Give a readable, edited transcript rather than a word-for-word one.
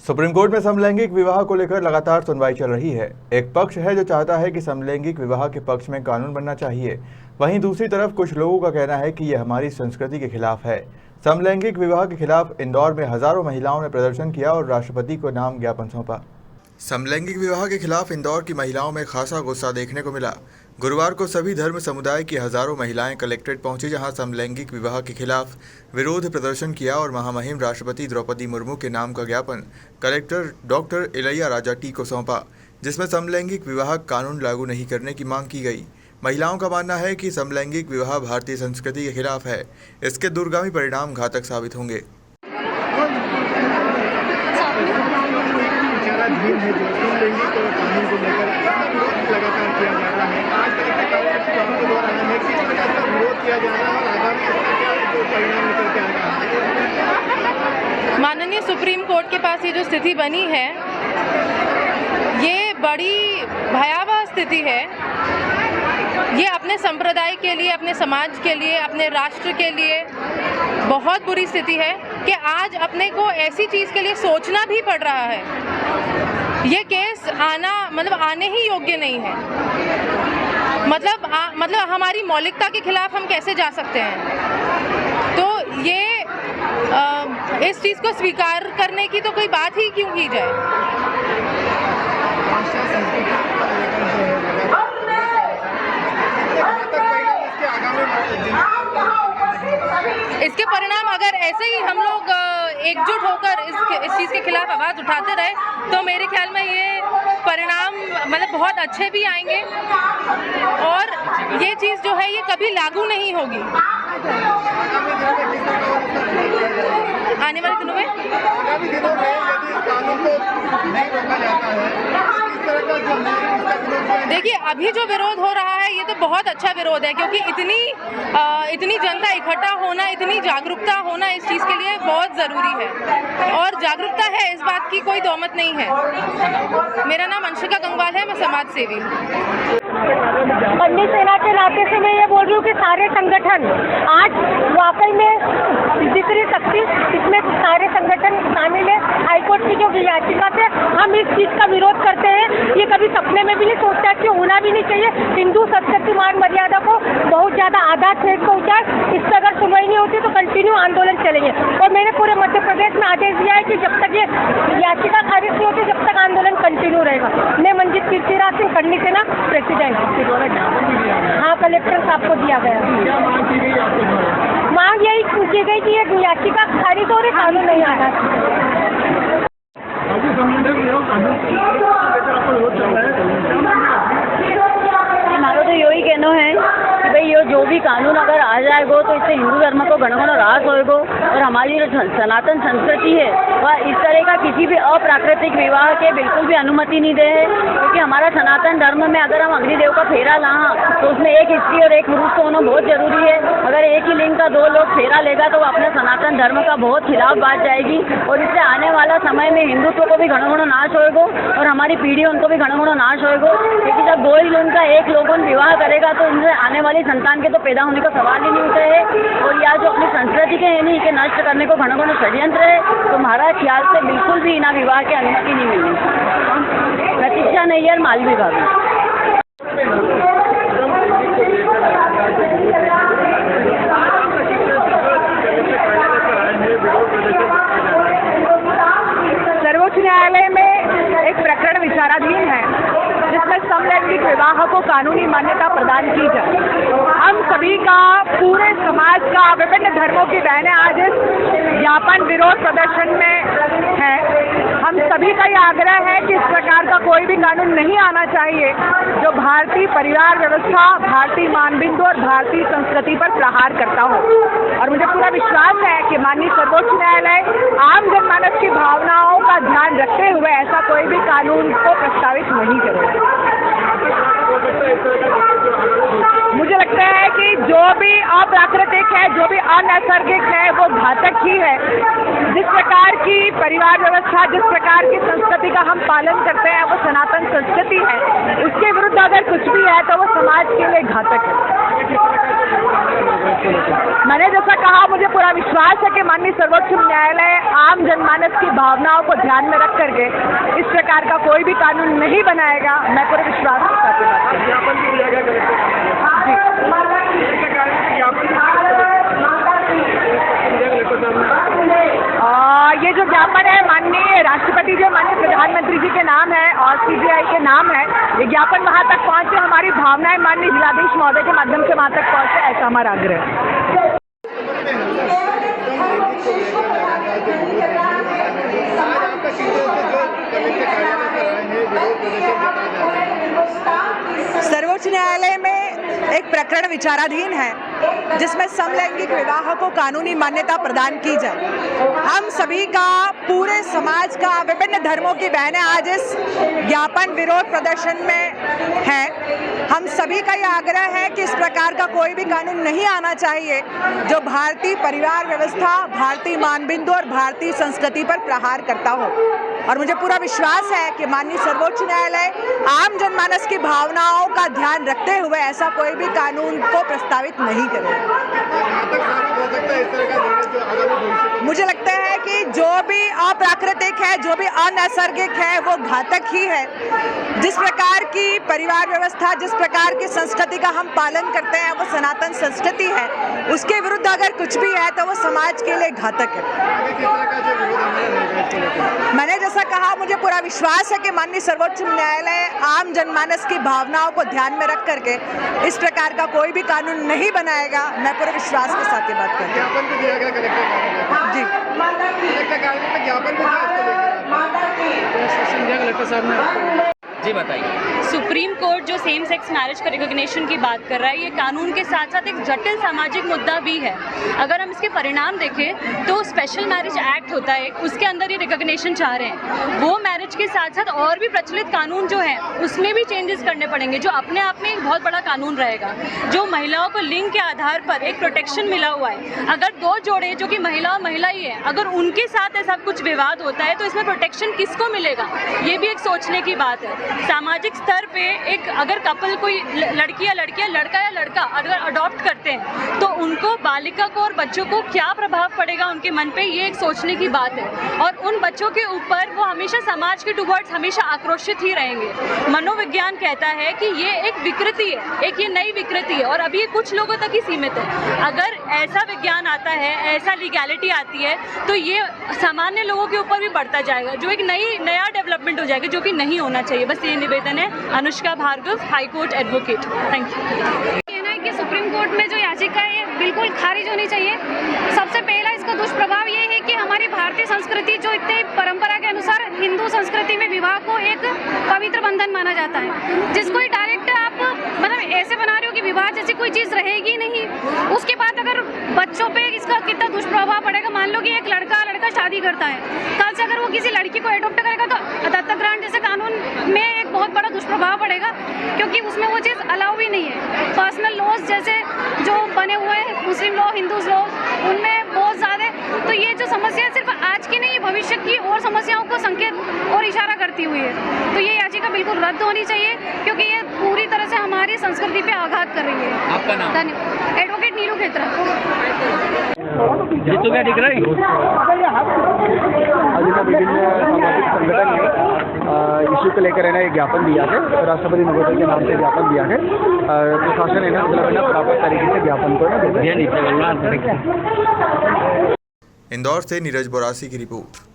Supreme court में समलैंगिक विवाह को लेकर लगातार सुनवाई चल रही है। एक पक्ष है जो चाहता है कि समलैंगिक विवाह के पक्ष में कानून बनना चाहिए, वहीं दूसरी तरफ कुछ लोगों का कहना है कि यह हमारी संस्कृति के खिलाफ है। समलैंगिक विवाह के खिलाफ इंदौर में हजारों महिलाओं ने प्रदर्शन किया और राष्ट्रपति को नाम ज्ञापन सौंपा। समलैंगिक विवाह के खिलाफ इंदौर की महिलाओं में खासा गुस्सा देखने को मिला। गुरुवार को सभी धर्म समुदाय की हजारों महिलाएं कलेक्ट्रेट पहुंची, जहां समलैंगिक विवाह के खिलाफ विरोध प्रदर्शन किया और महामहिम राष्ट्रपति द्रौपदी मुर्मू के नाम का ज्ञापन collector doctor Ilaiya Raja T को सौंपा, जिसमें समलैंगिक विवाह कानून लागू नहीं करने की मांग की गई। महिलाओं का मानना है कि समलैंगिक विवाह भारतीय संस्कृति के खिलाफ है। इसके दूरगामी परिणाम घातक साबित होंगे। माननीय सुप्रीम कोर्ट के पास ये जो स्थिति बनी है, ये बड़ी भयावह स्थिति है। ये अपने संप्रदाय के लिए, अपने समाज के लिए, अपने राष्ट्र के लिए बहुत बुरी स्थिति है कि आज अपने को ऐसी चीज़ के लिए सोचना भी पड़ रहा है। ये केस आने ही योग्य नहीं है। मतलब हमारी मौलिकता के खिलाफ हम कैसे जा सकते हैं? तो ये इस चीज़ को स्वीकार करने की तो कोई बात ही क्यों की जाए। इसके परिणाम अगर ऐसे ही हम लोग एकजुट होकर इस चीज़ के खिलाफ आवाज़ उठाते रहे तो मेरे ख्याल में ये परिणाम बहुत अच्छे भी आएंगे और ये चीज़ जो है ये कभी लागू नहीं होगी। आने वाले दिनों में देखिए, अभी जो विरोध हो रहा है ये तो बहुत अच्छा विरोध है, क्योंकि इतनी जनता इकट्ठा होना, इतनी जागरूकता होना इस चीज़ के लिए बहुत ज़रूरी है और जागरूकता है, इस बात की कोई दौमत नहीं है। मेरा नाम अंशिका गंगवाल है, मैं समाज सेवी हूँ। बंदी सेना के नाते से मैं ये बोल रही हूँ कि सारे संगठन आज वाकई में दिख रही शक्ति, इसमें सारे संगठन शामिल है। हाईकोर्ट की जो याचिका से हम इस चीज़ का विरोध करते हैं, ये कभी सपने में भी नहीं सोचता कि होना भी नहीं चाहिए। हिंदू संस्कृति मान मर्यादा को बहुत ज़्यादा आघात पहुँचा है। इस पर अगर सुनवाई नहीं होती तो कंटिन्यू आंदोलन चलेंगे और मैंने पूरे मध्य प्रदेश में आदेश दिया है कि जब तक ये याचिका खारिज नहीं होती जब तक आंदोलन कंटिन्यू रहेगा। मैं मंजित कीर्तिराज सिंह खंडी सेना प्रेसिडेंट। हाँ, कलेक्टर साहब को दिया गया। मांग यही की गई कि ये याचिका खारिज हो रही, कानून नहीं आ रहा। हमारा तो यही कहना है कि भाई ये जो भी कानून अगर आ जाएगा तो इससे हिंदू धर्म को गणगण रास होएगा और हमारी जो सनातन संस्कृति है वह इस तरह का किसी भी अप्राकृतिक विवाह के बिल्कुल भी अनुमति नहीं दे है। क्योंकि हमारा सनातन धर्म में अगर हम अग्निदेव का फेरा लाएं तो उसमें एक स्त्री और एक पुरुष को होना बहुत जरूरी है। अगर एक ही लिंग का दो लोग फेरा लेगा तो वो अपने सनातन धर्म का बहुत खिलाफ बात जाएगी और इससे आने वाला समय में हिंदुत्व को भी गणगण नाश होएगा और हमारी पीढ़ी उनको भी गणगण नाश होएगा। क्योंकि जब दो ही लोगों का एक लोगों विवाह करेगा तो उनसे आने वाली संतान के तो पैदा होने का सवाल ही नहीं उठे है और या जो अपनी संस्कृति के है नहीं के नष्ट करने को घना घना षड्यंत्र है, तो हमारा ख्याल से बिल्कुल भी इना विवाह की अनुमति नहीं मिलनी। प्रतीक्षा नैयर, माल विभाग। सर्वोच्च न्यायालय में एक प्रकरण विचाराधीन है जिसमें समलैंगिक विवाह को कानूनी मान्यता प्रदान की जाए। हम सभी का, पूरे समाज का, विभिन्न धर्मों की बहनें आज इस ज्ञापन विरोध प्रदर्शन में है। हम सभी का यह आग्रह है कि इस प्रकार का कोई भी कानून नहीं आना चाहिए जो भारतीय परिवार व्यवस्था, भारतीय मानबिंदु और भारतीय संस्कृति पर प्रहार करता हो। और मुझे पूरा विश्वास है कि माननीय सर्वोच्च न्यायालय आम जनमानस की भावनाओं का ध्यान रखते हुए ऐसा कोई भी कानून को प्रस्तावित नहीं करेगा। मुझे लगता है कि जो भी अप्राकृतिक है, जो भी अनैसर्गिक है, वो घातक ही है। जिस प्रकार की परिवार व्यवस्था, जिस प्रकार की संस्कृति का हम पालन करते हैं वो सनातन संस्कृति है। उसके विरुद्ध अगर कुछ भी है तो वो समाज के लिए घातक है। मैंने जैसा कहा, मुझे पूरा विश्वास है कि माननीय सर्वोच्च न्यायालय आम जनमानस की भावनाओं को ध्यान में रख करके इस प्रकार का कोई भी कानून नहीं बनाएगा। मैं पूरे विश्वास के साथ बात ये जो ज्ञापन है माननीय राष्ट्रपति जी, माननीय प्रधानमंत्री जी के नाम है और सीबीआई के नाम है। ये ज्ञापन वहाँ तक पहुँचे, हमारी भावनाएं माननीय जिलाधीश महोदय के माध्यम से वहाँ तक पहुँचे, ऐसा हमारा आग्रह है। सर्वोच्च न्यायालय में एक प्रकरण विचाराधीन है जिसमें समलैंगिक विवाह को कानूनी मान्यता प्रदान की जाए। हम सभी का, पूरे समाज का, विभिन्न धर्मों की बहनें आज इस ज्ञापन विरोध प्रदर्शन में हैं। हम सभी का यह आग्रह है कि इस प्रकार का कोई भी कानून नहीं आना चाहिए जो भारतीय परिवार व्यवस्था, भारतीय मानबिंदु और भारतीय संस्कृति पर प्रहार करता हो। और मुझे पूरा विश्वास है कि माननीय सर्वोच्च न्यायालय आम जनमानस की भावनाओं का ध्यान रखते हुए ऐसा कोई भी कानून को प्रस्तावित नहीं करेगा। मुझे लगता है कि जो भी अप्राकृतिक है, जो भी अनैसर्गिक है, वो घातक ही है। जिस प्रकार की परिवार व्यवस्था, जिस प्रकार की संस्कृति का हम पालन करते हैं, वो सनातन संस्कृति है। उसके विरुद्ध अगर कुछ भी है तो वो समाज के लिए घातक है। मैंने जैसा कहा, मुझे पूरा विश्वास है कि माननीय सर्वोच्च न्यायालय आम जनमानस की भावनाओं को ध्यान में रख करके इस प्रकार का कोई भी कानून नहीं बनाएगा। मैं पूरे विश्वास के साथ ये बात करती हूँ। जी, जी बताइए। सुप्रीम कोर्ट जो सेम सेक्स मैरिज का रिकॉग्निशन की बात कर रहा है, ये कानून के साथ साथ एक जटिल सामाजिक मुद्दा भी है। अगर हम इसके परिणाम देखें तो स्पेशल मैरिज एक्ट होता है, उसके अंदर ये रिकॉग्निशन चाह रहे हैं। वो मैरिज के साथ साथ और भी प्रचलित कानून जो है उसमें भी चेंजेस करने पड़ेंगे, जो अपने आप में एक बहुत बड़ा कानून रहेगा। जो महिलाओं को लिंग के आधार पर एक प्रोटेक्शन मिला हुआ है, अगर दो जोड़े जो कि महिला और महिला ही है, अगर उनके साथ ऐसा कुछ विवाद होता है तो इसमें प्रोटेक्शन किसको मिलेगा, ये भी एक सोचने की बात है। सामाजिक स्तर पे एक अगर कपल कोई लड़की या लड़का अगर अडॉप्ट करते हैं तो उनको, बालिका को और बच्चों को क्या प्रभाव पड़ेगा उनके मन पे, ये एक सोचने की बात है। और उन बच्चों के ऊपर वो हमेशा समाज के टुवर्ड्स हमेशा आक्रोशित ही रहेंगे। मनोविज्ञान कहता है कि ये एक विकृति है, एक ये नई विकृति है और अभी ये कुछ लोगों तक ही सीमित है। अगर ऐसा विज्ञान आता है, ऐसा लीगैलिटी आती है तो ये सामान्य लोगों के ऊपर भी बढ़ता जाएगा, जो एक नया डेवलपमेंट हो जाएगा, जो कि नहीं होना चाहिए। बस ये निवेदन है। Anushka Bhargava, high court advocate. Thank you. कहना है कि सुप्रीम कोर्ट में जो याचिका है ये बिल्कुल खारिज होनी चाहिए। सबसे पहला इसका दुष्प्रभाव ये है कि हमारी भारतीय संस्कृति, जो इतने परंपरा के अनुसार हिंदू संस्कृति में विवाह को एक पवित्र बंधन माना जाता है, जिसको ही डायरेक्ट आप मतलब ऐसे बना रहे हो कि विवाह जैसी कोई चीज़ रहेगी नहीं। उसके बाद अगर बच्चों पे इसका कितना दुष्प्रभाव पड़ेगा। मान लो कि एक लड़का शादी करता है, कल से अगर वो किसी लड़की को एडॉप्ट करेगा तो दत्तक ग्रहण जैसे कानून में एक बहुत बड़ा दुष्प्रभाव पड़ेगा, क्योंकि उसमें वो चीज़ अलाउ भी नहीं है। पर्सनल लॉज जैसे जो बने हुए हैं, मुस्लिम लॉ, हिंदू लॉ, उनमें बहुत ज़्यादा। तो ये जो समस्या है सिर्फ आज की नहीं, भविष्य की और समस्याओं को संकेत और इशारा करती हुई है। तो ये याचिका बिल्कुल रद्द होनी चाहिए, क्योंकि ये पूरी तरह से हमारी संस्कृति पे आघात कर रही है। आपका नाम? धन्यवाद। एडवोकेट नीलू खेत्रा। ये तो क्या दिख रहा है? विभिन्न सामाजिक संगठन ने इश्यू को लेकर है ना एक ज्ञापन दिया है, राष्ट्रपति महोदय के नाम से ज्ञापन दिया है। प्रशासन है ना मतलब प्रॉपर तरीके से ज्ञापन को इंदौर से नीरज बोरासी की रिपोर्ट।